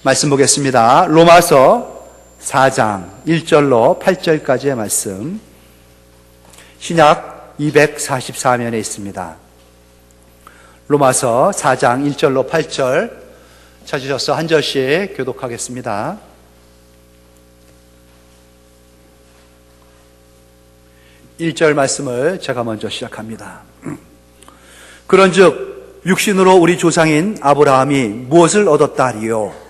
말씀 보겠습니다. 로마서 4장 1절로 8절까지의 말씀, 신약 244면에 있습니다. 로마서 4장 1절로 8절 찾으셔서 한 절씩 교독하겠습니다. 1절 말씀을 제가 먼저 시작합니다. 그런즉 육신으로 우리 조상인 아브라함이 무엇을 얻었다 하리요?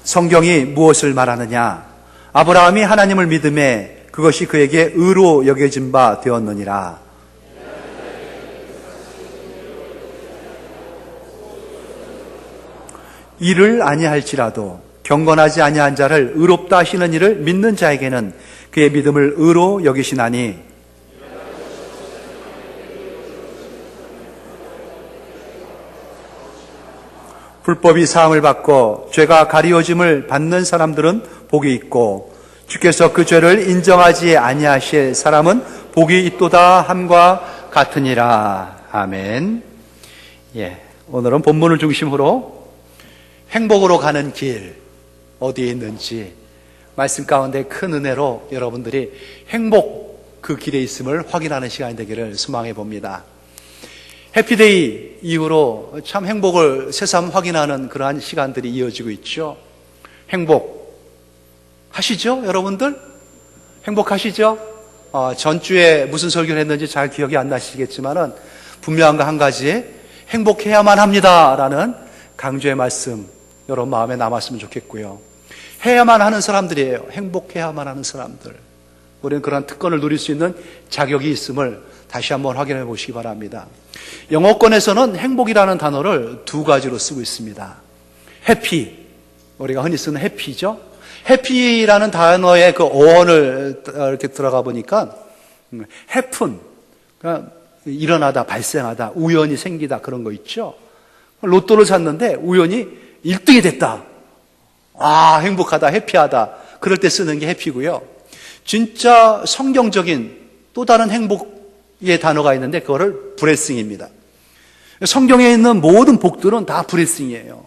성경이 무엇을 말하느냐? 아브라함이 하나님을 믿음에 그것이 그에게 의로 여겨진 바 되었느니라. 이를 아니할지라도 경건하지 아니한 자를 의롭다 하시는 이를 믿는 자에게는 그의 믿음을 의로 여기시나니, 불법이 사함을 받고 죄가 가리워짐을 받는 사람들은 복이 있고 주께서 그 죄를 인정하지 아니하실 사람은 복이 있도다 함과 같으니라. 아멘. 오늘은 본문을 중심으로 행복으로 가는 길 어디에 있는지 말씀 가운데 큰 은혜로 여러분들이 행복 그 길에 있음을 확인하는 시간이 되기를 소망해 봅니다. 해피데이 이후로 참 행복을 새삼 확인하는 그러한 시간들이 이어지고 있죠. 행복 하시죠? 여러분들? 행복하시죠? 전주에 무슨 설교를 했는지 잘 기억이 안 나시겠지만은 분명한 거 한 가지, 행복해야만 합니다라는 강조의 말씀 여러분 마음에 남았으면 좋겠고요. 해야만 하는 사람들이에요. 행복해야만 하는 사람들. 우리는 그런 특권을 누릴 수 있는 자격이 있음을 다시 한번 확인해 보시기 바랍니다. 영어권에서는 행복이라는 단어를 두 가지로 쓰고 있습니다. 해피, 우리가 흔히 쓰는 해피죠. 해피라는 단어의 그 어원을 이렇게 들어가 보니까 해픈, 그러니까 일어나다, 발생하다, 우연히 생기다, 그런 거 있죠. 로또를 샀는데 우연히 1등이 됐다. 행복하다, 해피하다. 그럴 때 쓰는 게 해피고요. 진짜 성경적인 또 다른 행복의 단어가 있는데 그거를 브레싱입니다. 성경에 있는 모든 복들은 다 브레싱이에요.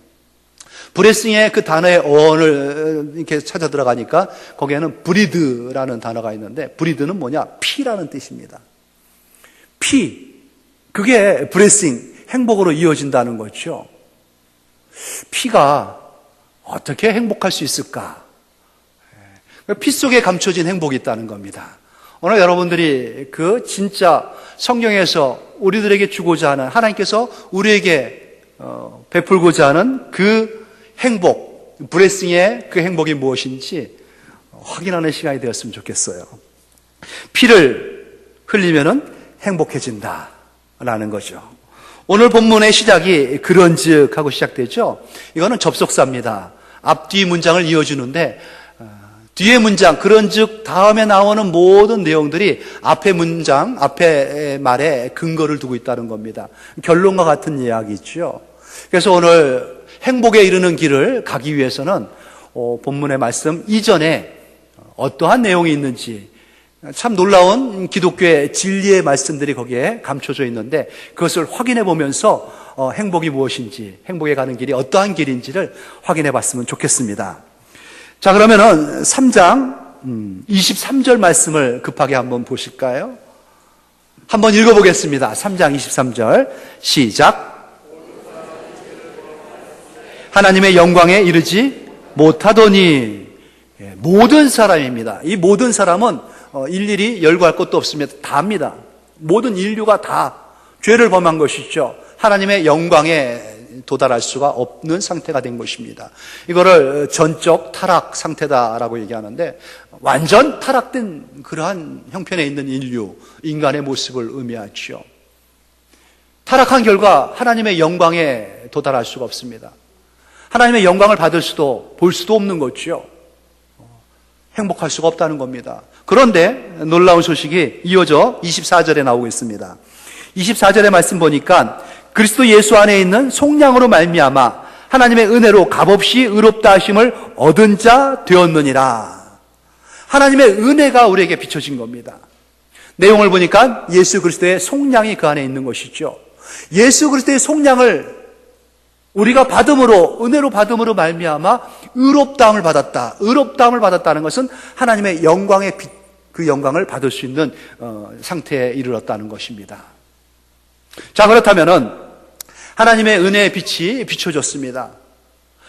브레싱의 그 단어의 어원을 이렇게 찾아 들어가니까 거기에는 브리드라는 단어가 있는데, 브리드는 뭐냐? 피라는 뜻입니다. 피, 그게 브레싱, 행복으로 이어진다는 거죠. 피가 어떻게 행복할 수 있을까? 피 속에 감춰진 행복이 있다는 겁니다. 오늘 여러분들이 그 진짜 성경에서 우리들에게 주고자 하는, 하나님께서 우리에게 베풀고자 하는 그 행복, 브레싱의 그 행복이 무엇인지 확인하는 시간이 되었으면 좋겠어요. 피를 흘리면은 행복해진다라는 거죠. 오늘 본문의 시작이 그런즉 하고 시작되죠. 이거는 접속사입니다. 앞뒤 문장을 이어주는데 뒤에 문장 그런즉 다음에 나오는 모든 내용들이 앞에 문장, 앞에 말에 근거를 두고 있다는 겁니다. 결론과 같은 이야기죠. 그래서 오늘 행복에 이르는 길을 가기 위해서는 본문의 말씀 이전에 어떠한 내용이 있는지, 참 놀라운 기독교의 진리의 말씀들이 거기에 감춰져 있는데 그것을 확인해 보면서 행복이 무엇인지, 행복에 가는 길이 어떠한 길인지를 확인해 봤으면 좋겠습니다. 자, 그러면은 3장 23절 말씀을 급하게 한번 보실까요? 한번 읽어보겠습니다. 3장 23절 시작. 하나님의 영광에 이르지 못하더니, 모든 사람입니다. 이 모든 사람은 일일이 열거할 것도 없습니다. 다입니다. 모든 인류가 다 죄를 범한 것이죠. 하나님의 영광에 도달할 수가 없는 상태가 된 것입니다. 이거를 전적 타락 상태다라고 얘기하는데, 완전 타락된 그러한 형편에 있는 인류, 인간의 모습을 의미하죠. 타락한 결과 하나님의 영광에 도달할 수가 없습니다. 하나님의 영광을 받을 수도 볼 수도 없는 거죠. 행복할 수가 없다는 겁니다. 그런데 놀라운 소식이 이어져 24절에 나오고 있습니다. 24절의 말씀 보니까 그리스도 예수 안에 있는 속량으로 말미암아 하나님의 은혜로 값없이 의롭다 하심을 얻은 자 되었느니라. 하나님의 은혜가 우리에게 비춰진 겁니다. 내용을 보니까 예수 그리스도의 속량이 그 안에 있는 것이죠. 예수 그리스도의 속량을 우리가 받음으로, 은혜로 받음으로 말미암아 의롭다함을 받았다. 의롭다함을 받았다는 것은 하나님의 영광의 빛, 그 영광을 받을 수 있는 상태에 이르렀다는 것입니다. 자, 그렇다면은 하나님의 은혜의 빛이 비춰졌습니다.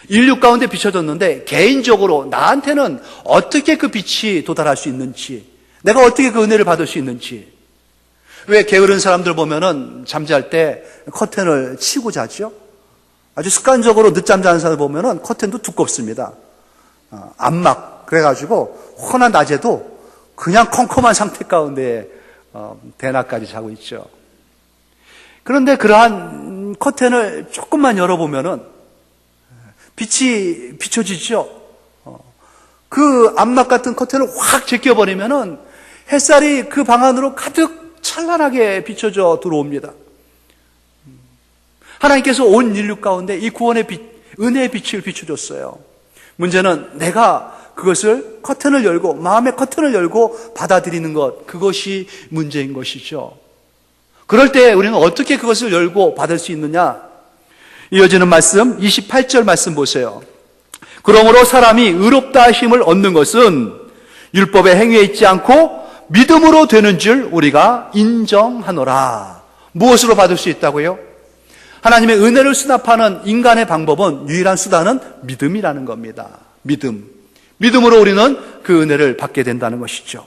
인류 가운데 비춰졌는데 개인적으로 나한테는 어떻게 그 빛이 도달할 수 있는지, 내가 어떻게 그 은혜를 받을 수 있는지. 왜 게으른 사람들 보면은 잠잘 때 커튼을 치고 자죠? 아주 습관적으로 늦잠 자는 사람을 보면은 커튼도 두껍습니다. 안막. 그래가지고 환한 낮에도 그냥 컴컴한 상태 가운데 대낮까지 자고 있죠. 그런데 그러한 커튼을 조금만 열어보면은 빛이 비춰지죠. 그 안막 같은 커튼을 확 제껴버리면은 햇살이 그 방 안으로 가득 찬란하게 비춰져 들어옵니다. 하나님께서 온 인류 가운데 이 구원의 빛, 은혜의 빛을 비춰줬어요. 문제는 내가 그것을 커튼을 열고, 마음의 커튼을 열고 받아들이는 것, 그것이 문제인 것이죠. 그럴 때 우리는 어떻게 그것을 열고 받을 수 있느냐? 이어지는 말씀, 28절 말씀 보세요. 그러므로 사람이 의롭다 하심을 얻는 것은 율법의 행위에 있지 않고 믿음으로 되는 줄 우리가 인정하노라. 무엇으로 받을 수 있다고요? 하나님의 은혜를 수납하는 인간의 방법은, 유일한 수단은 믿음이라는 겁니다. 믿음으로 우리는 그 은혜를 받게 된다는 것이죠.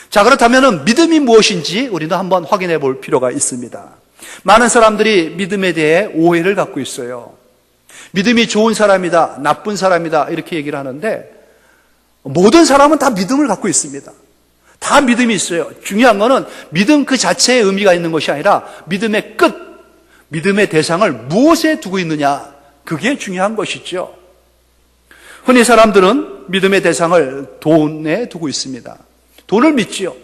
자, 그렇다면 믿음이 무엇인지 우리는 한번 확인해 볼 필요가 있습니다. 많은 사람들이 믿음에 대해 오해를 갖고 있어요. 믿음이 좋은 사람이다, 나쁜 사람이다 이렇게 얘기를 하는데, 모든 사람은 다 믿음을 갖고 있습니다. 다 믿음이 있어요. 중요한 거는 믿음 그 자체의 의미가 있는 것이 아니라 믿음의 끝, 믿음의 대상을 무엇에 두고 있느냐, 그게 중요한 것이죠. 흔히 사람들은 믿음의 대상을 돈에 두고 있습니다. 돈을 믿지요.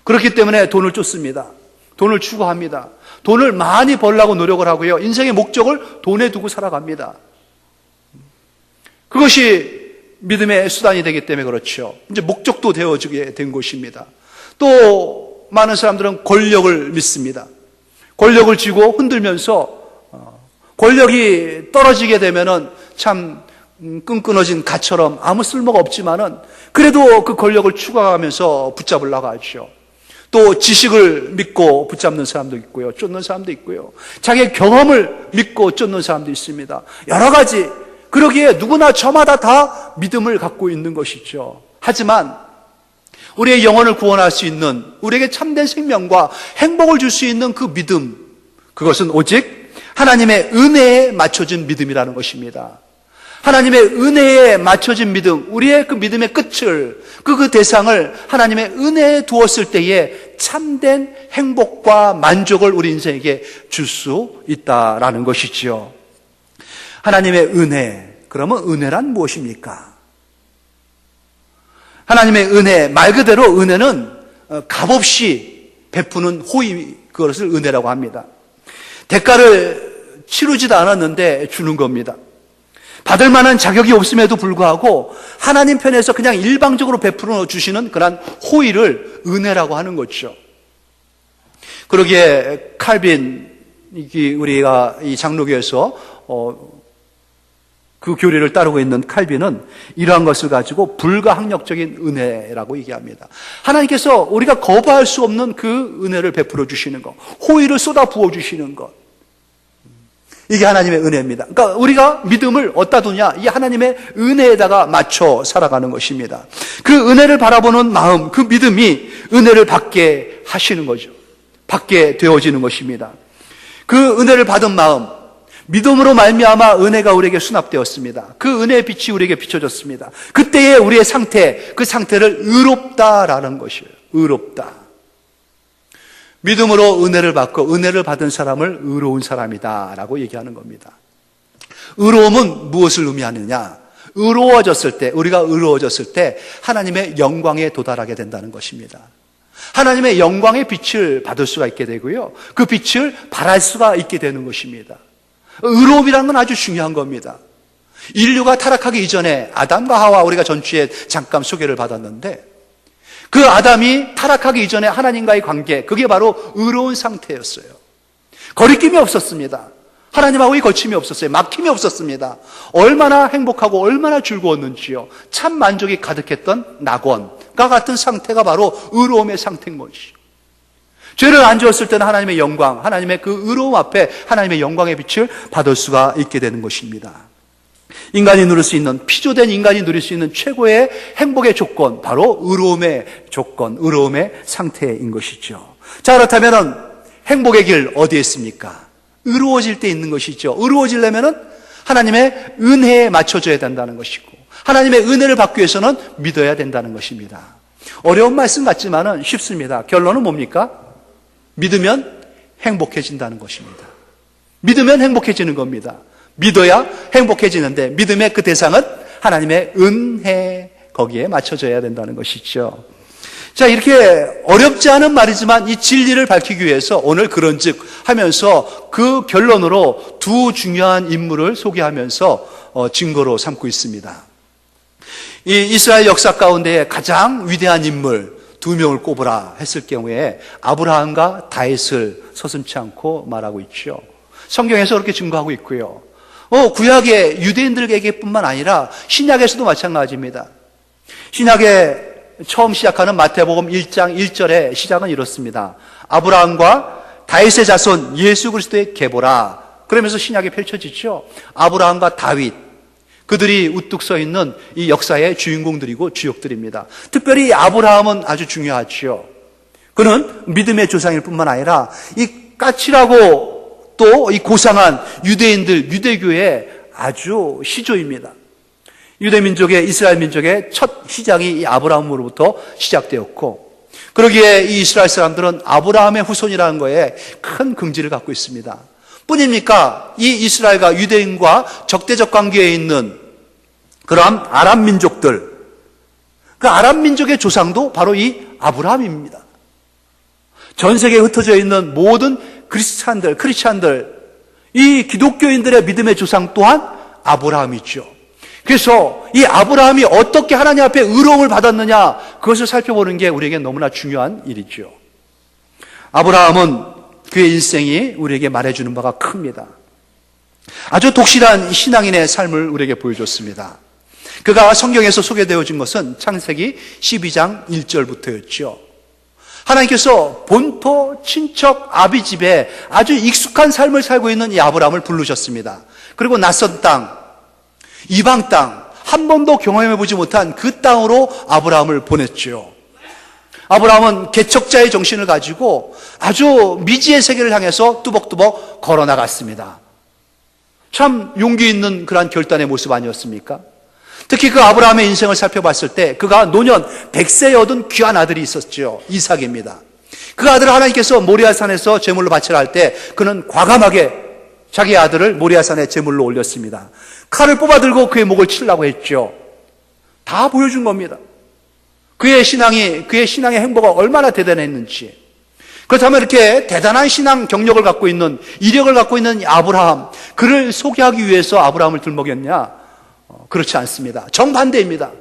그렇기 때문에 돈을 쫓습니다. 돈을 추구합니다. 돈을 많이 벌려고 노력을 하고요. 인생의 목적을 돈에 두고 살아갑니다. 그것이 믿음의 수단이 되기 때문에 그렇죠. 이제 목적도 되어지게 된 것입니다. 또 많은 사람들은 권력을 믿습니다. 권력을 쥐고 흔들면서 권력이 떨어지게 되면은 참 끈끈어진 갓처럼 아무 쓸모가 없지만은 그래도 그 권력을 추구하면서 붙잡으려고 하죠. 또 지식을 믿고 붙잡는 사람도 있고요. 쫓는 사람도 있고요. 자기의 경험을 믿고 쫓는 사람도 있습니다. 여러 가지. 그러기에 누구나 저마다 다 믿음을 갖고 있는 것이죠. 하지만 우리의 영혼을 구원할 수 있는, 우리에게 참된 생명과 행복을 줄 수 있는 그 믿음, 그것은 오직 하나님의 은혜에 맞춰진 믿음이라는 것입니다. 하나님의 은혜에 맞춰진 믿음, 우리의 그 믿음의 끝을, 그 대상을 하나님의 은혜에 두었을 때에 참된 행복과 만족을 우리 인생에게 줄 수 있다라는 것이지요. 하나님의 은혜, 그러면 은혜란 무엇입니까? 하나님의 은혜, 말 그대로 은혜는 값없이 베푸는 호의, 그것을 은혜라고 합니다. 대가를 치르지도 않았는데 주는 겁니다. 받을 만한 자격이 없음에도 불구하고 하나님 편에서 그냥 일방적으로 베풀어 주시는 그런 호의를 은혜라고 하는 거죠. 그러기에 칼빈, 우리가 이 장로교에서 그 교리를 따르고 있는 칼빈은 이러한 것을 가지고 불가항력적인 은혜라고 얘기합니다. 하나님께서 우리가 거부할 수 없는 그 은혜를 베풀어 주시는 것, 호의를 쏟아 부어 주시는 것, 이게 하나님의 은혜입니다. 그러니까 우리가 믿음을 어디다 두냐? 이 하나님의 은혜에다가 맞춰 살아가는 것입니다. 그 은혜를 바라보는 마음, 그 믿음이 은혜를 받게 하시는 거죠. 받게 되어지는 것입니다. 그 은혜를 받은 마음, 믿음으로 말미암아 은혜가 우리에게 수납되었습니다. 그 은혜의 빛이 우리에게 비춰졌습니다. 그때의 우리의 상태, 그 상태를 의롭다라는 것이에요. 의롭다. 믿음으로 은혜를 받고 은혜를 받은 사람을 의로운 사람이다라고 얘기하는 겁니다. 의로움은 무엇을 의미하느냐? 의로워졌을 때, 우리가 의로워졌을 때 하나님의 영광에 도달하게 된다는 것입니다. 하나님의 영광의 빛을 받을 수가 있게 되고요. 그 빛을 발할 수가 있게 되는 것입니다. 의로움이라는 건 아주 중요한 겁니다. 인류가 타락하기 이전에 아담과 하와, 우리가 전주에 잠깐 소개를 받았는데, 그 아담이 타락하기 이전에 하나님과의 관계, 그게 바로 의로운 상태였어요. 거리낌이 없었습니다. 하나님하고의 거침이 없었어요. 막힘이 없었습니다. 얼마나 행복하고 얼마나 즐거웠는지요. 참 만족이 가득했던 낙원과 같은 상태가 바로 의로움의 상태인 것이죠. 죄를 안 지었을 때는 하나님의 영광, 하나님의 그 의로움 앞에 하나님의 영광의 빛을 받을 수가 있게 되는 것입니다. 인간이 누릴 수 있는, 피조된 인간이 누릴 수 있는 최고의 행복의 조건, 바로 의로움의 조건, 의로움의 상태인 것이죠. 자, 그렇다면 행복의 길 어디에 있습니까? 의로워질 때 있는 것이죠. 의로워지려면 하나님의 은혜에 맞춰줘야 된다는 것이고, 하나님의 은혜를 받기 위해서는 믿어야 된다는 것입니다. 어려운 말씀 같지만은 쉽습니다. 결론은 뭡니까? 믿으면 행복해진다는 것입니다. 믿으면 행복해지는 겁니다. 믿어야 행복해지는데, 믿음의 그 대상은 하나님의 은혜, 거기에 맞춰져야 된다는 것이죠. 자, 이렇게 어렵지 않은 말이지만 이 진리를 밝히기 위해서 오늘 그런즉 하면서 그 결론으로 두 중요한 인물을 소개하면서 증거로 삼고 있습니다. 이 이스라엘 역사 가운데 가장 위대한 인물 두 명을 꼽으라 했을 경우에 아브라함과 다윗을 서슴지 않고 말하고 있죠. 성경에서 그렇게 증거하고 있고요. 구약의 유대인들에게뿐만 아니라 신약에서도 마찬가지입니다. 신약에 처음 시작하는 마태복음 1장 1절의 시작은 이렇습니다. 아브라함과 다윗의 자손 예수 그리스도의 계보라. 그러면서 신약이 펼쳐지죠. 아브라함과 다윗, 그들이 우뚝 서 있는 이 역사의 주인공들이고 주역들입니다. 특별히 아브라함은 아주 중요하죠. 그는 믿음의 조상일 뿐만 아니라 이 까칠하고 또 이 고상한 유대인들, 유대교의 아주 시조입니다. 유대민족의, 이스라엘 민족의 첫 시작이 이 아브라함으로부터 시작되었고, 그러기에 이 이스라엘 사람들은 아브라함의 후손이라는 거에 큰 긍지를 갖고 있습니다. 뿐입니까? 이 이스라엘과 유대인과 적대적 관계에 있는 그러한 아람 민족들, 그 아람 민족의 조상도 바로 이 아브라함입니다. 전 세계에 흩어져 있는 모든 크리스찬들, 이 기독교인들의 믿음의 조상 또한 아브라함이죠. 그래서 이 아브라함이 어떻게 하나님 앞에 의로움을 받았느냐, 그것을 살펴보는 게 우리에게 너무나 중요한 일이죠. 아브라함은 그의 인생이 우리에게 말해주는 바가 큽니다. 아주 독실한 신앙인의 삶을 우리에게 보여줬습니다. 그가 성경에서 소개되어진 것은 창세기 12장 1절부터였죠. 하나님께서 본토, 친척, 아비 집에 아주 익숙한 삶을 살고 있는 이 아브라함을 부르셨습니다. 그리고 낯선 땅, 이방 땅, 한 번도 경험해보지 못한 그 땅으로 아브라함을 보냈죠. 아브라함은 개척자의 정신을 가지고 아주 미지의 세계를 향해서 뚜벅뚜벅 걸어나갔습니다. 참 용기 있는 그러한 결단의 모습 아니었습니까? 특히 그 아브라함의 인생을 살펴봤을 때 그가 노년 100세에 얻은 귀한 아들이 있었죠. 이삭입니다. 그 아들을 하나님께서 모리아산에서 제물로 바치라 할 때 그는 과감하게 자기 아들을 모리아산에 제물로 올렸습니다. 칼을 뽑아들고 그의 목을 치려고 했죠. 다 보여준 겁니다. 그의 신앙의 행보가 얼마나 대단했는지. 그렇다면 이렇게 대단한 신앙 경력을 갖고 있는, 이력을 갖고 있는 아브라함, 그를 소개하기 위해서 아브라함을 들먹였냐? 그렇지 않습니다. 정반대입니다.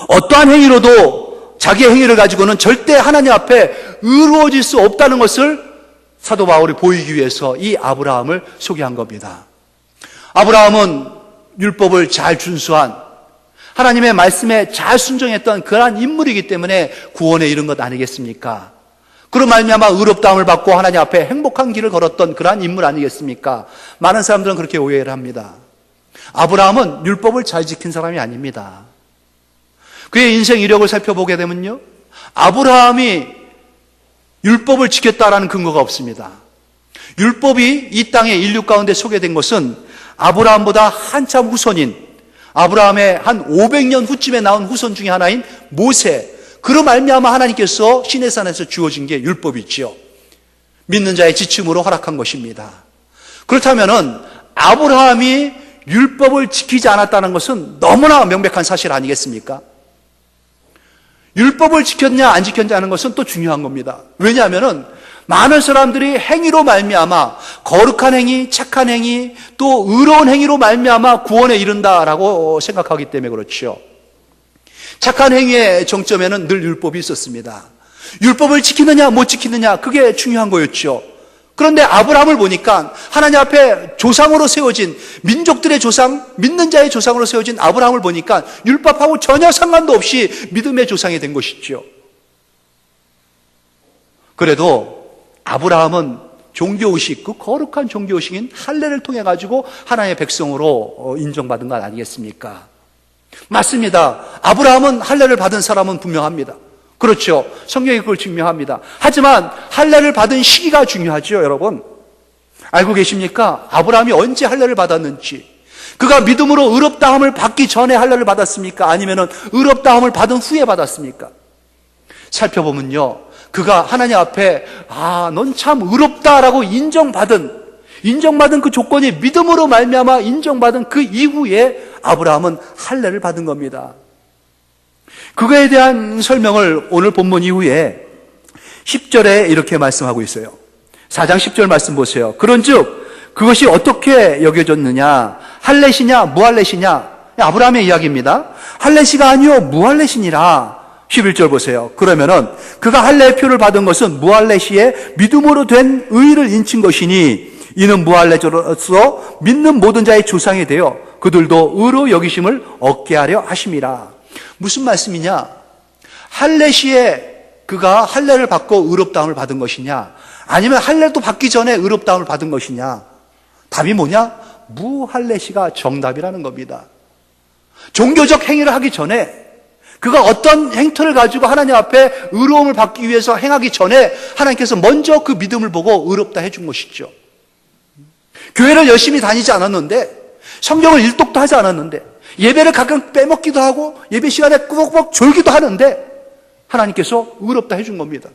어떠한 행위로도 자기의 행위를 가지고는 절대 하나님 앞에 의로워질 수 없다는 것을 사도 바울이 보이기 위해서 이 아브라함을 소개한 겁니다. 아브라함은 율법을 잘 준수한, 하나님의 말씀에 잘 순종했던 그러한 인물이기 때문에 구원에 이른 것 아니겠습니까? 그로 말미암아 의롭다함을 받고 하나님 앞에 행복한 길을 걸었던 그러한 인물 아니겠습니까? 많은 사람들은 그렇게 오해를 합니다. 아브라함은 율법을 잘 지킨 사람이 아닙니다. 그의 인생 이력을 살펴보게 되면요, 아브라함이 율법을 지켰다라는 근거가 없습니다. 율법이 이 땅의 인류 가운데 소개된 것은 아브라함보다 한참 후손인, 아브라함의 한 500년 후쯤에 나온 후손 중에 하나인 모세, 그로 말미암아 하나님께서 시내산에서 주어진 게 율법이지요. 믿는 자의 지침으로 허락한 것입니다. 그렇다면은 아브라함이 율법을 지키지 않았다는 것은 너무나 명백한 사실 아니겠습니까? 율법을 지켰냐 안 지켰냐는 것은 또 중요한 겁니다. 왜냐하면은 많은 사람들이 행위로 말미암아, 거룩한 행위, 착한 행위, 또 의로운 행위로 말미암아 구원에 이른다라고 생각하기 때문에 그렇죠. 착한 행위의 정점에는 늘 율법이 있었습니다. 율법을 지키느냐 못 지키느냐 그게 중요한 거였죠. 그런데 아브라함을 보니까 하나님 앞에 조상으로 세워진 민족들의 조상, 믿는 자의 조상으로 세워진 아브라함을 보니까 율법하고 전혀 상관도 없이 믿음의 조상이 된 것이죠. 그래도 아브라함은 종교의식, 그 거룩한 종교의식인 할례를 통해 가지고 하나님의 백성으로 인정받은 것 아니겠습니까? 맞습니다. 아브라함은 할례를 받은 사람은 분명합니다. 그렇죠. 성경이 그걸 증명합니다. 하지만 할례를 받은 시기가 중요하죠, 여러분. 알고 계십니까? 아브라함이 언제 할례를 받았는지. 그가 믿음으로 의롭다함을 받기 전에 할례를 받았습니까? 아니면은 의롭다함을 받은 후에 받았습니까? 살펴보면요, 그가 하나님 앞에 넌 참 의롭다라고 인정받은 그 조건이 믿음으로 말미암아 인정받은 그 이후에 아브라함은 할례를 받은 겁니다. 그거에 대한 설명을 오늘 본문 이후에 10절에 이렇게 말씀하고 있어요. 4장 10절 말씀 보세요. 그런즉 그것이 어떻게 여겨졌느냐? 할례시냐 무할례시냐? 아브라함의 이야기입니다. 할례시가 아니요 무할례시니라. 11절 보세요. 그러면은 그가 할례의 표를 받은 것은 무할례시에 믿음으로 된 의를 인친 것이니 이는 무할례자로서 믿는 모든 자의 조상이 되어 그들도 의로 여기심을 얻게 하려 하심이라. 무슨 말씀이냐? 할례 시에 그가 할례를 받고 의롭다함을 받은 것이냐? 아니면 할례도 받기 전에 의롭다함을 받은 것이냐? 답이 뭐냐? 무할례 시가 정답이라는 겁니다. 종교적 행위를 하기 전에 그가 어떤 행태를 가지고 하나님 앞에 의로움을 받기 위해서 행하기 전에 하나님께서 먼저 그 믿음을 보고 의롭다 해준 것이죠. 교회를 열심히 다니지 않았는데, 성경을 일독도 하지 않았는데, 예배를 가끔 빼먹기도 하고 예배 시간에 꾸벅꾸벅 졸기도 하는데 하나님께서 의롭다 해준 겁니다.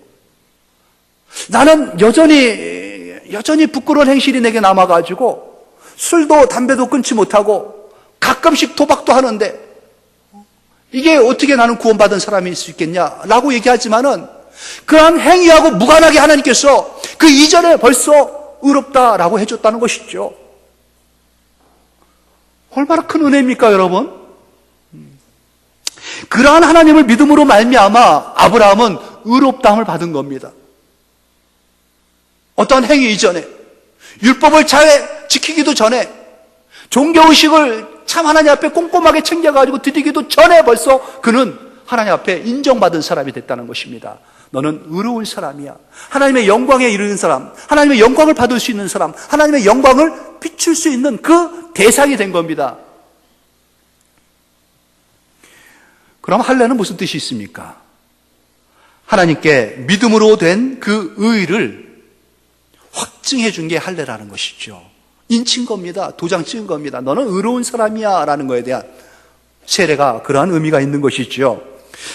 나는 여전히 부끄러운 행실이 내게 남아가지고 술도 담배도 끊지 못하고 가끔씩 도박도 하는데 이게 어떻게 나는 구원받은 사람일 수 있겠냐라고 얘기하지만은 그러한 행위하고 무관하게 하나님께서 그 이전에 벌써 의롭다라고 해줬다는 것이죠. 얼마나 큰 은혜입니까, 여러분? 그러한 하나님을 믿음으로 말미암아 아브라함은 의롭다함을 받은 겁니다. 어떤 행위 이전에, 율법을 잘 지키기도 전에, 종교의식을 참 하나님 앞에 꼼꼼하게 챙겨가지고 드리기도 전에 벌써 그는 하나님 앞에 인정받은 사람이 됐다는 것입니다. 너는 의로운 사람이야. 하나님의 영광에 이르는 사람, 하나님의 영광을 받을 수 있는 사람, 하나님의 영광을 비출 수 있는 그 대상이 된 겁니다. 그럼 할례는 무슨 뜻이 있습니까? 하나님께 믿음으로 된 그 의를 확증해 준 게 할례라는 것이죠. 인친 겁니다. 도장 찍은 겁니다. 너는 의로운 사람이야 라는 것에 대한 세례가 그러한 의미가 있는 것이죠.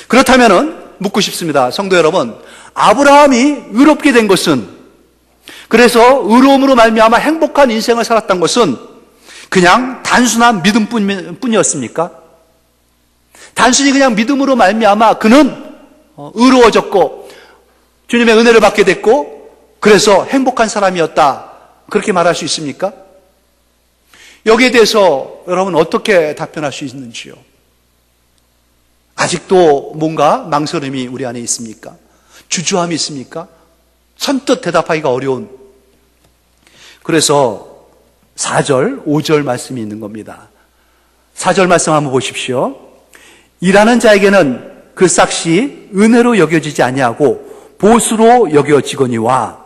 그렇다면은 묻고 싶습니다. 성도 여러분, 아브라함이 의롭게 된 것은, 그래서 의로움으로 말미암아 행복한 인생을 살았던 것은 그냥 단순한 믿음뿐이었습니까? 단순히 그냥 믿음으로 말미암아 그는 의로워졌고 주님의 은혜를 받게 됐고 그래서 행복한 사람이었다, 그렇게 말할 수 있습니까? 여기에 대해서 여러분 어떻게 답변할 수 있는지요? 아직도 뭔가 망설임이 우리 안에 있습니까? 주저함이 있습니까? 선뜻 대답하기가 어려운. 그래서 4절, 5절 말씀이 있는 겁니다. 4절 말씀 한번 보십시오. 일하는 자에게는 그 싹시 은혜로 여겨지지 아니하고 보수로 여겨지거니와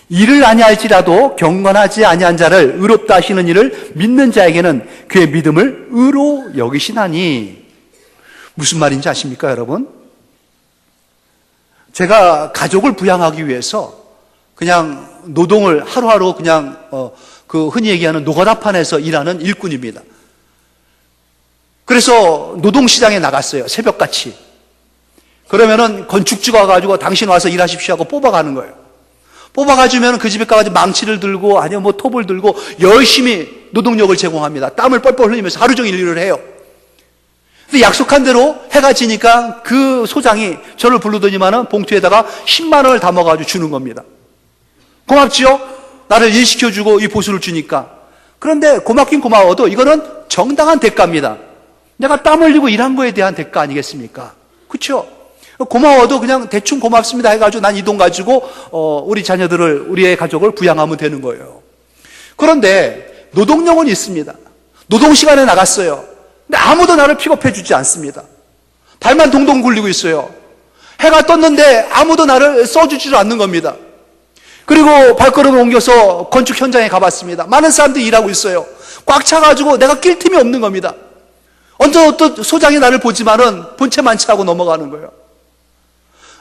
일을 아니할지라도 경건하지 아니한 자를 의롭다 하시는 이를 믿는 자에게는 그의 믿음을 의로 여기시나니. 무슨 말인지 아십니까, 여러분? 제가 가족을 부양하기 위해서 그냥 노동을 하루하루 그냥 그 흔히 얘기하는 노가다판에서 일하는 일꾼입니다. 그래서 노동시장에 나갔어요, 새벽같이. 그러면은 건축주가 와가지고 당신 와서 일하십시오 하고 뽑아가는 거예요. 뽑아가주면 그 집에 가가지고 망치를 들고 아니면 뭐 톱을 들고 열심히 노동력을 제공합니다. 땀을 뻘뻘 흘리면서 하루 종일 일을 해요. 근데 약속한 대로 해가 지니까 그 소장이 저를 부르더니만은 봉투에다가 10만 원을 담아가지고 주는 겁니다. 고맙지요? 나를 일시켜주고 이 보수를 주니까. 그런데 고맙긴 고마워도 이거는 정당한 대가입니다. 내가 땀 흘리고 일한 거에 대한 대가 아니겠습니까? 그렇죠? 고마워도 그냥 대충 고맙습니다 해가지고 난 이 돈 가지고 우리 자녀들을, 우리의 가족을 부양하면 되는 거예요. 그런데 노동력은 있습니다. 노동시간에 나갔어요. 근데 아무도 나를 픽업해 주지 않습니다. 발만 동동 굴리고 있어요. 해가 떴는데 아무도 나를 써주지도 않는 겁니다. 그리고 발걸음을 옮겨서 건축 현장에 가봤습니다. 많은 사람들이 일하고 있어요. 꽉 차가지고 내가 낄 틈이 없는 겁니다. 언제 또 소장이 나를 보지만은 본체 만취하고 넘어가는 거예요.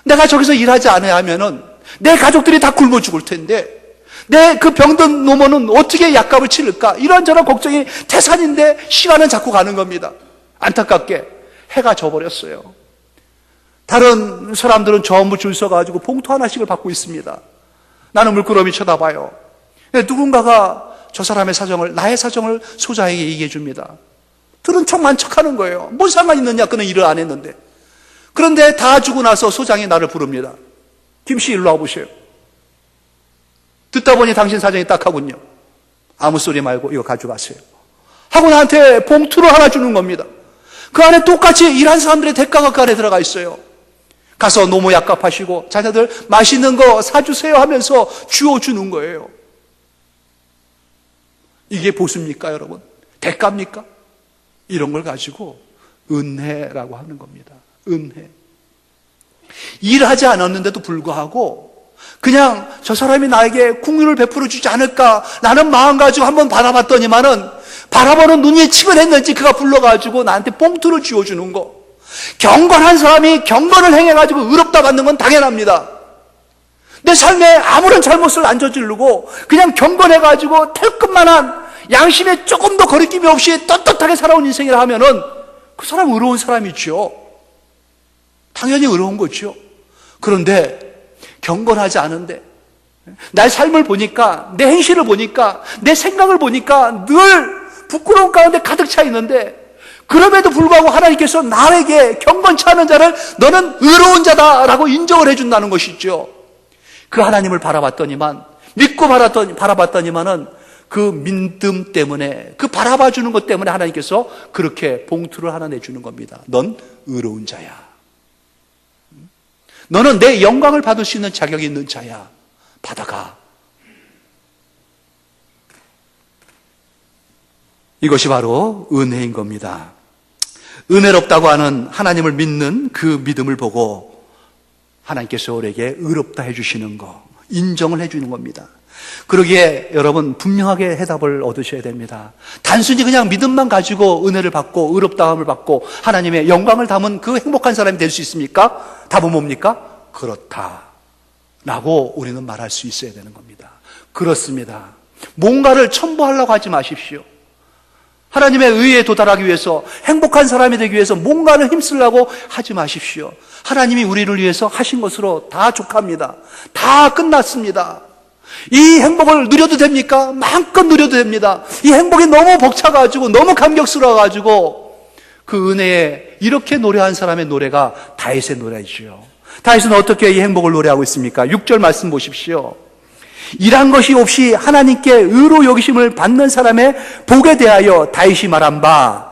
내가 저기서 일하지 않아야 하면은 내 가족들이 다 굶어 죽을 텐데 내 그 병든 노모는 어떻게 약값을 치를까? 이런저런 걱정이 태산인데 시간은 자꾸 가는 겁니다. 안타깝게 해가 져버렸어요. 다른 사람들은 전부 줄 서가지고 봉투 하나씩을 받고 있습니다. 나는 물끄러미 쳐다봐요. 누군가가 저 사람의 사정을, 나의 사정을 소장에게 얘기해 줍니다. 들은 척만 척하는 거예요. 뭔 상관 있느냐? 그는 일을 안 했는데. 그런데 다 주고 나서 소장이 나를 부릅니다. 김씨 일로 와보세요. 듣다 보니 당신 사정이 딱하군요. 아무 소리 말고 이거 가져가세요. 하고 나한테 봉투를 하나 주는 겁니다. 그 안에 똑같이 일한 사람들의 대가가 그 안에 들어가 있어요. 가서 노모 약값 하시고 자녀들 맛있는 거 사주세요 하면서 주워주는 거예요. 이게 보수입니까 여러분? 대가입니까? 이런 걸 가지고 은혜라고 하는 겁니다. 은혜. 일하지 않았는데도 불구하고 그냥 저 사람이 나에게 국률을 베풀어 주지 않을까 라는 마음 가지고 한번 바라봤더니만은 바라보는 눈이 치근했는지 그가 불러가지고 나한테 봉투를 쥐어주는 거. 경건한 사람이 경건을 행해가지고 의롭다 받는 건 당연합니다. 내 삶에 아무런 잘못을 안 저지르고 그냥 경건해가지고 털끝만한 양심에 조금 더 거리낌이 없이 떳떳하게 살아온 인생이라 하면은 그 사람 의로운 사람이죠. 당연히 의로운 거죠. 그런데 경건하지 않은데 나의 삶을 보니까 내 행실을 보니까 내 생각을 보니까 늘 부끄러운 가운데 가득 차 있는데 그럼에도 불구하고 하나님께서 나에게 경건치 않은 자를 너는 의로운 자다라고 인정을 해준다는 것이죠. 그 하나님을 바라봤더니만 믿고 바라봤더니만은 그 믿음 때문에 그 바라봐주는 것 때문에 하나님께서 그렇게 봉투를 하나 내주는 겁니다. 넌 의로운 자야. 너는 내 영광을 받을 수 있는 자격이 있는 자야. 받아가. 이것이 바로 은혜인 겁니다. 은혜롭다고 하는 하나님을 믿는 그 믿음을 보고 하나님께서 우리에게 의롭다 해주시는 거, 인정을 해주는 겁니다. 그러기에 여러분 분명하게 해답을 얻으셔야 됩니다. 단순히 그냥 믿음만 가지고 은혜를 받고 의롭다함을 받고 하나님의 영광을 담은 그 행복한 사람이 될 수 있습니까? 답은 뭡니까? 그렇다 라고 우리는 말할 수 있어야 되는 겁니다. 그렇습니다. 뭔가를 첨부하려고 하지 마십시오. 하나님의 의에 도달하기 위해서 행복한 사람이 되기 위해서 뭔가를 힘쓰려고 하지 마십시오. 하나님이 우리를 위해서 하신 것으로 다 족합니다. 다 끝났습니다. 이 행복을 누려도 됩니까? 마음껏 누려도 됩니다. 이 행복이 너무 벅차가지고 너무 감격스러워가지고 그 은혜에 이렇게 노래한 사람의 노래가 다윗의 노래이지요. 다윗은 어떻게 이 행복을 노래하고 있습니까? 6절 말씀 보십시오. 일한 것이 없이 하나님께 의로 여기심을 받는 사람의 복에 대하여 다윗이 말한 바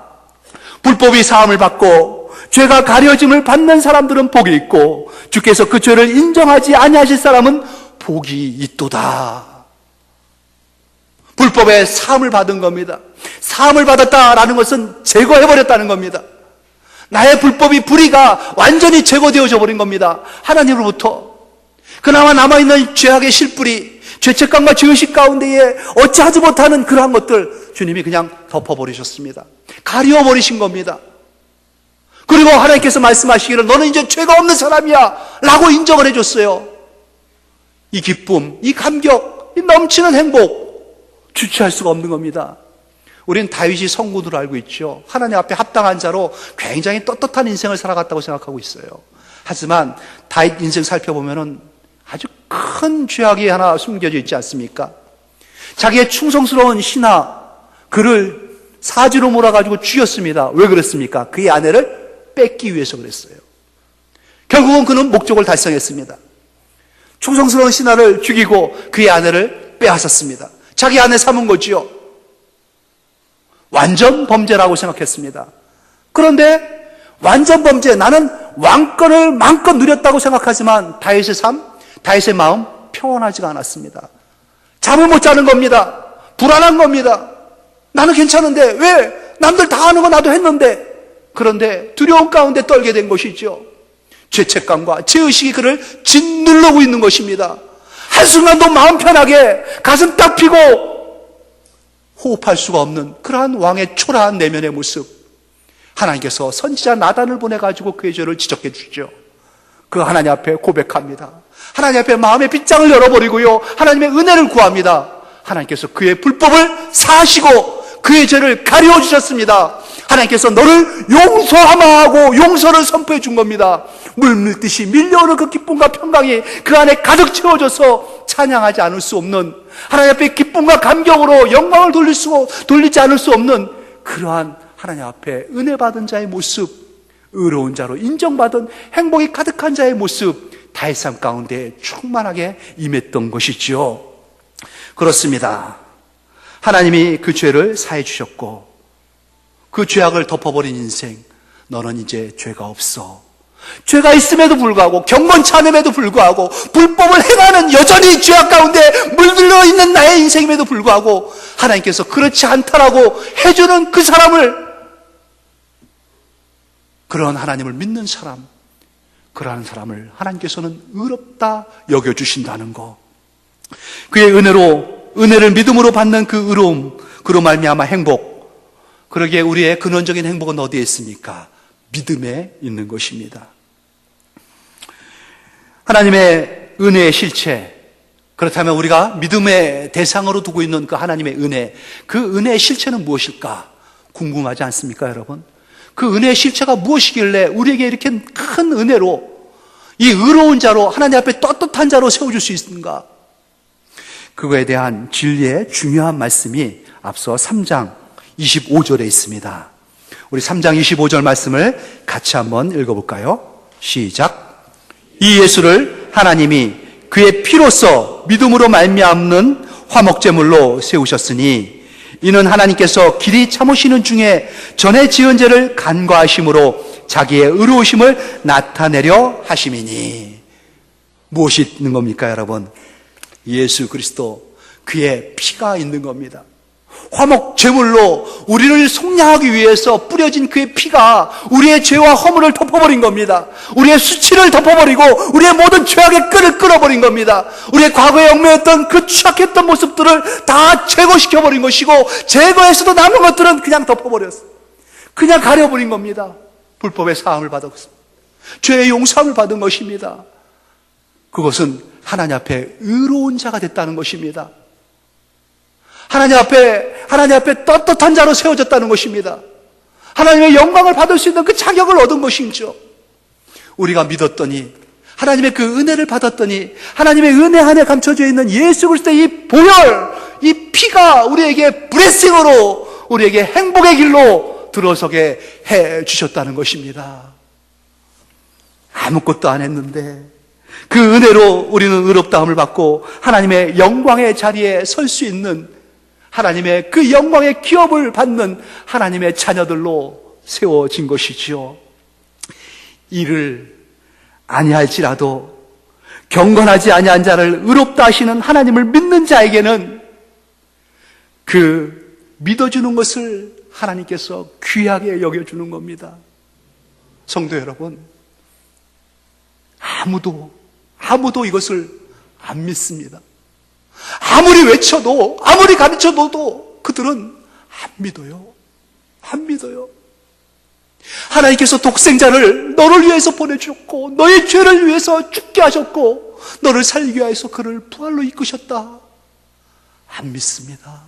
불법이 사함을 받고 죄가 가려짐을 받는 사람들은 복이 있고 주께서 그 죄를 인정하지 아니하실 사람은 복이 있도다. 불법에 사함을 받은 겁니다. 사함을 받았다라는 것은 제거해버렸다는 겁니다. 나의 불의가 완전히 제거되어져 버린 겁니다. 하나님으로부터. 그나마 남아있는 죄악의 실뿌리, 죄책감과 죄의식 가운데에 어찌하지 못하는 그러한 것들 주님이 그냥 덮어버리셨습니다. 가려버리신 겁니다. 그리고 하나님께서 말씀하시기를 너는 이제 죄가 없는 사람이야 라고 인정을 해줬어요. 이 기쁨, 이 감격, 이 넘치는 행복 주체할 수가 없는 겁니다. 우리는 다윗이 성군으로 알고 있죠. 하나님 앞에 합당한 자로 굉장히 떳떳한 인생을 살아갔다고 생각하고 있어요. 하지만 다윗 인생 살펴보면은 아주 큰 죄악이 하나 숨겨져 있지 않습니까? 자기의 충성스러운 신하 그를 사지로 몰아가지고 죽였습니다. 왜 그랬습니까? 그의 아내를 뺏기 위해서 그랬어요. 결국은 그는 목적을 달성했습니다. 충성스러운 신하를 죽이고 그의 아내를 빼앗았습니다. 자기 아내 삼은 거지요. 완전 범죄라고 생각했습니다. 그런데 완전 범죄, 나는 왕권을 마음껏 누렸다고 생각하지만 다윗의 삶, 다윗의 마음 평온하지가 않았습니다. 잠을 못 자는 겁니다. 불안한 겁니다. 나는 괜찮은데 왜 남들 다 하는 거 나도 했는데, 그런데 두려움 가운데 떨게 된 것이죠. 죄책감과 죄의식이 그를 짓누르고 있는 것입니다. 한순간도 마음 편하게 가슴 딱 펴고 호흡할 수가 없는 그러한 왕의 초라한 내면의 모습, 하나님께서 선지자 나단을 보내가지고 그의 죄를 지적해 주죠. 그 하나님 앞에 고백합니다. 하나님 앞에 마음의 빗장을 열어버리고요, 하나님의 은혜를 구합니다. 하나님께서 그의 불법을 사하시고 그의 죄를 가리워 주셨습니다. 하나님께서 너를 용서하마하고 용서를 선포해 준 겁니다. 물밀듯이 밀려오는 그 기쁨과 평강이 그 안에 가득 채워져서 찬양하지 않을 수 없는, 하나님 앞에 기쁨과 감격으로 영광을 돌리지 않을 수 없는 그러한 하나님 앞에 은혜 받은 자의 모습, 의로운 자로 인정받은 행복이 가득한 자의 모습, 다윗 삶 가운데 충만하게 임했던 것이지요. 그렇습니다. 하나님이 그 죄를 사해 주셨고 그 죄악을 덮어버린 인생, 너는 이제 죄가 없어. 죄가 있음에도 불구하고, 경건치 않음에도 불구하고, 불법을 행하는 여전히 죄악 가운데 물들어 있는 나의 인생임에도 불구하고 하나님께서 그렇지 않다라고 해주는 그 사람을, 그런 하나님을 믿는 사람, 그러한 사람을 하나님께서는 의롭다 여겨주신다는 거. 그의 은혜를 믿음으로 받는 그 의로움, 그로 말미암아 행복, 그러기에 우리의 근원적인 행복은 어디에 있습니까? 믿음에 있는 것입니다. 하나님의 은혜의 실체, 그렇다면 우리가 믿음의 대상으로 두고 있는 그 하나님의 은혜, 그 은혜의 실체는 무엇일까? 궁금하지 않습니까, 여러분? 그 은혜의 실체가 무엇이길래 우리에게 이렇게 큰 은혜로, 이 의로운 자로, 하나님 앞에 떳떳한 자로 세워줄 수 있는가? 그거에 대한 진리의 중요한 말씀이 앞서 3장 25절에 있습니다. 우리 3장 25절 말씀을 같이 한번 읽어볼까요? 시작. 이 예수를 하나님이 그의 피로써 믿음으로 말미암는 화목제물로 세우셨으니 이는 하나님께서 길이 참으시는 중에 전에 지은 죄를 간과하심으로 자기의 의로우심을 나타내려 하심이니. 무엇이 있는 겁니까, 여러분? 예수 그리스도, 그의 피가 있는 겁니다. 화목 제물로 우리를 속량하기 위해서 뿌려진 그의 피가 우리의 죄와 허물을 덮어버린 겁니다. 우리의 수치를 덮어버리고 우리의 모든 죄악의 끈을 끊어버린 겁니다. 우리의 과거에 얽매였던 그 취약했던 모습들을 다 제거시켜버린 것이고, 제거해서도 남은 것들은 그냥 덮어버렸어요. 그냥 가려버린 겁니다. 불법의 사함을 받았습니다. 죄의 용서함을 받은 것입니다. 그것은 하나님 앞에 의로운 자가 됐다는 것입니다. 하나님 앞에 떳떳한 자로 세워졌다는 것입니다. 하나님의 영광을 받을 수 있는 그 자격을 얻은 것이죠. 우리가 믿었더니, 하나님의 그 은혜를 받았더니, 하나님의 은혜 안에 감춰져 있는 예수 그리스도의 이 보혈, 이 피가 우리에게 블레싱으로, 우리에게 행복의 길로 들어서게 해 주셨다는 것입니다. 아무것도 안 했는데 그 은혜로 우리는 의롭다함을 받고 하나님의 영광의 자리에 설 수 있는, 하나님의 그 영광의 기업을 받는 하나님의 자녀들로 세워진 것이지요. 이를 아니할지라도 경건하지 아니한 자를 의롭다 하시는 하나님을 믿는 자에게는 그 믿어주는 것을 하나님께서 귀하게 여겨주는 겁니다. 성도 여러분, 아무도 이것을 안 믿습니다. 아무리 외쳐도, 아무리 가르쳐도 그들은 안 믿어요. 안 믿어요. 하나님께서 독생자를 너를 위해서 보내주셨고, 너의 죄를 위해서 죽게 하셨고, 너를 살기 위해서 그를 부활로 이끄셨다. 안 믿습니다.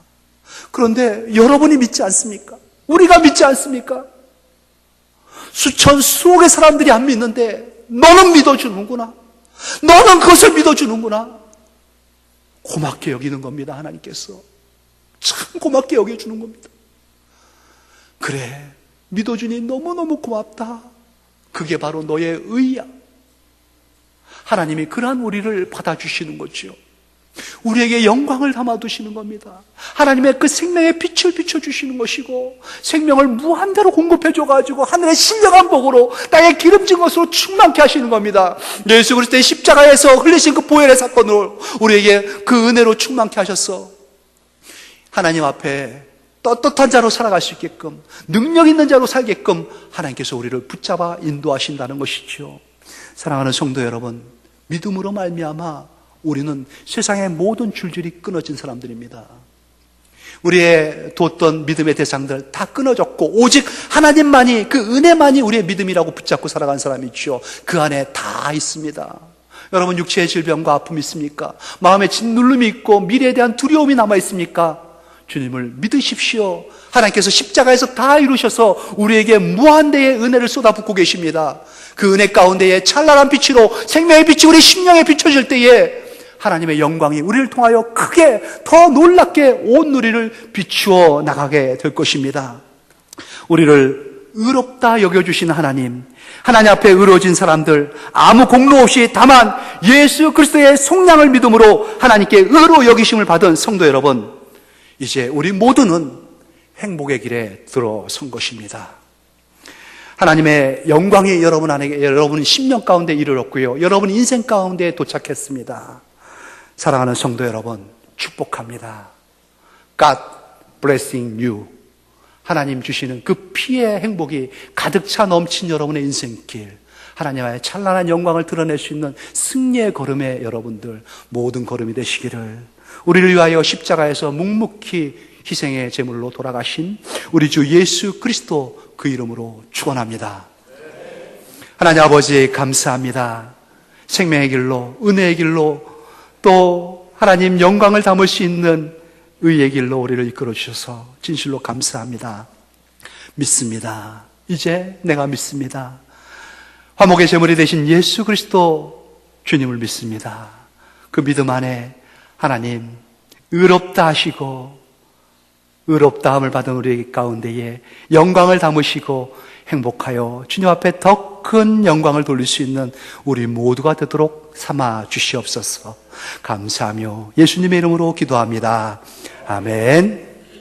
그런데 여러분이 믿지 않습니까? 우리가 믿지 않습니까? 수억의 사람들이 안 믿는데 너는 믿어주는구나. 너는 그것을 믿어주는구나. 고맙게 여기는 겁니다. 하나님께서 참 고맙게 여겨주는 겁니다. 그래, 믿어주니 너무너무 고맙다. 그게 바로 너의 의야. 하나님이 그러한 우리를 받아주시는 거죠. 우리에게 영광을 담아두시는 겁니다. 하나님의 그 생명의 빛을 비춰주시는 것이고, 생명을 무한대로 공급해줘가지고 하늘의 신령한 복으로 땅에 기름진 것으로 충만케 하시는 겁니다. 예수 그리스도의 십자가에서 흘리신 그 보혈의 사건으로 우리에게 그 은혜로 충만케 하셨어. 하나님 앞에 떳떳한 자로 살아갈 수 있게끔, 능력 있는 자로 살게끔 하나님께서 우리를 붙잡아 인도하신다는 것이죠. 사랑하는 성도 여러분, 믿음으로 말미암아 우리는 세상의 모든 줄줄이 끊어진 사람들입니다. 우리의 뒀던 믿음의 대상들 다 끊어졌고, 오직 하나님만이, 그 은혜만이 우리의 믿음이라고 붙잡고 살아간 사람이죠. 그 안에 다 있습니다. 여러분, 육체의 질병과 아픔이 있습니까? 마음에 짓눌림이 있고 미래에 대한 두려움이 남아 있습니까? 주님을 믿으십시오. 하나님께서 십자가에서 다 이루셔서 우리에게 무한대의 은혜를 쏟아붓고 계십니다. 그 은혜 가운데에 찬란한 빛으로 생명의 빛이 우리 심령에 비춰질 때에 하나님의 영광이 우리를 통하여 크게, 더 놀랍게 온 누리를 비추어 나가게 될 것입니다. 우리를 의롭다 여겨주신 하나님, 하나님 앞에 의로워진 사람들, 아무 공로 없이 다만 예수 그리스도의 속량을 믿음으로 하나님께 의로 여기심을 받은 성도 여러분, 이제 우리 모두는 행복의 길에 들어선 것입니다. 하나님의 영광이 여러분 안에, 여러분 심령 가운데 이르렀고요, 여러분 인생 가운데 도착했습니다. 사랑하는 성도 여러분, 축복합니다. God blessing you. 하나님 주시는 그 피의 행복이 가득 차 넘친 여러분의 인생길, 하나님의 찬란한 영광을 드러낼 수 있는 승리의 걸음에 여러분들 모든 걸음이 되시기를, 우리를 위하여 십자가에서 묵묵히 희생의 제물로 돌아가신 우리 주 예수 그리스도 그 이름으로 축원합니다. 하나님 아버지 감사합니다. 생명의 길로, 은혜의 길로, 또 하나님 영광을 담을 수 있는 의의 길로 우리를 이끌어 주셔서 진실로 감사합니다. 믿습니다. 이제 내가 믿습니다. 화목의 제물이 되신 예수 그리스도 주님을 믿습니다. 그 믿음 안에 하나님 의롭다 하시고, 의롭다함을 받은 우리 가운데에 영광을 담으시고 행복하여 주님 앞에 더 큰 영광을 돌릴 수 있는 우리 모두가 되도록 삼아 주시옵소서. 감사하며 예수님의 이름으로 기도합니다. 아멘.